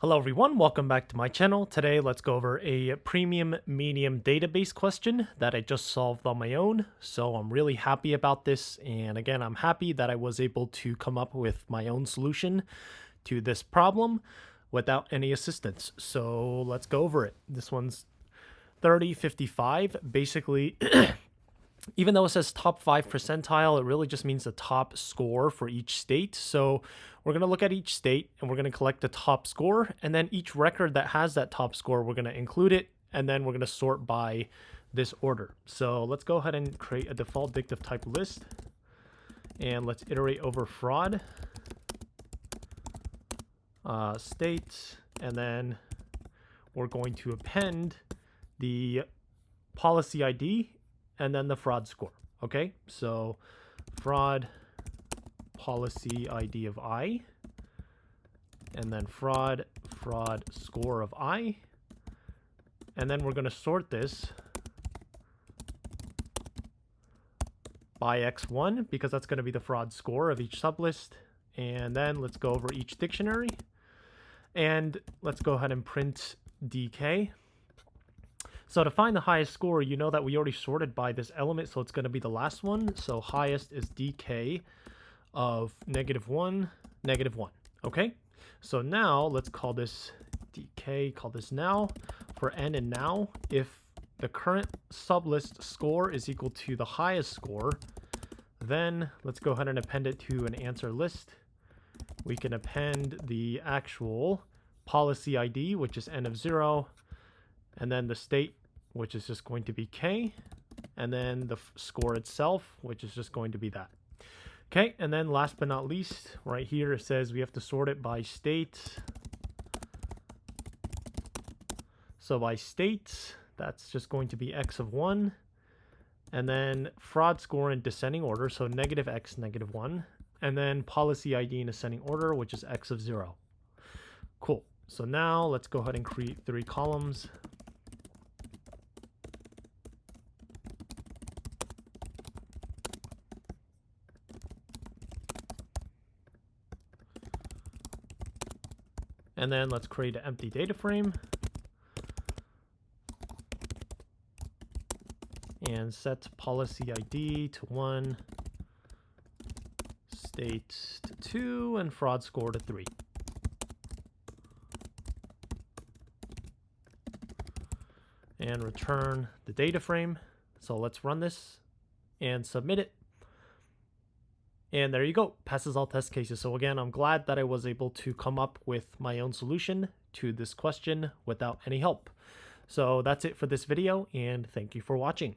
Hello everyone, welcome back to my channel. Today let's go over a premium medium database question that I just solved on my own. So I'm really happy about this, and again I'm happy that I was able to come up with my own solution to this problem without any assistance. So let's go over it. This one's 3055. Basically even though it says top 5 percentile, it really just means the top score for each state. So we're going to look at each state and we're going to collect the top score, and then each record that has that top score, we're going to include it, and then we're going to sort by this order. So let's go ahead and create a default dictive type list, and let's iterate over fraud state, and then we're going to append the policy ID and then the fraud score. Okay, so fraud policy ID of I, and then fraud score of I, and then we're going to sort this by x1 because that's going to be the fraud score of each sublist. And then let's go over each dictionary, and let's go ahead and print dk. So to find the highest score, you know that we already sorted by this element, so it's going to be the last one. So highest is dk of -1, -1. Okay, so now let's call this dk, call this now. For n and now, if the current sublist score is equal to the highest score, then let's go ahead and append it to an answer list. We can append the actual policy ID, which is n of 0, and then the state, which is just going to be k, and then the score itself, which is just going to be that. Okay, and then last but not least, right here it says we have to sort it by state. So by state, that's just going to be x of 1, and then fraud score in descending order, so -x, -1, and then policy ID in ascending order, which is x of 0. Cool. So now let's go ahead and create 3 columns. And then let's create an empty data frame and set policy ID to 1, state to 2, and fraud score to 3. And return the data frame. So let's run this and submit it. And there you go, passes all test cases. So again, I'm glad that I was able to come up with my own solution to this question without any help. So that's it for this video, and thank you for watching.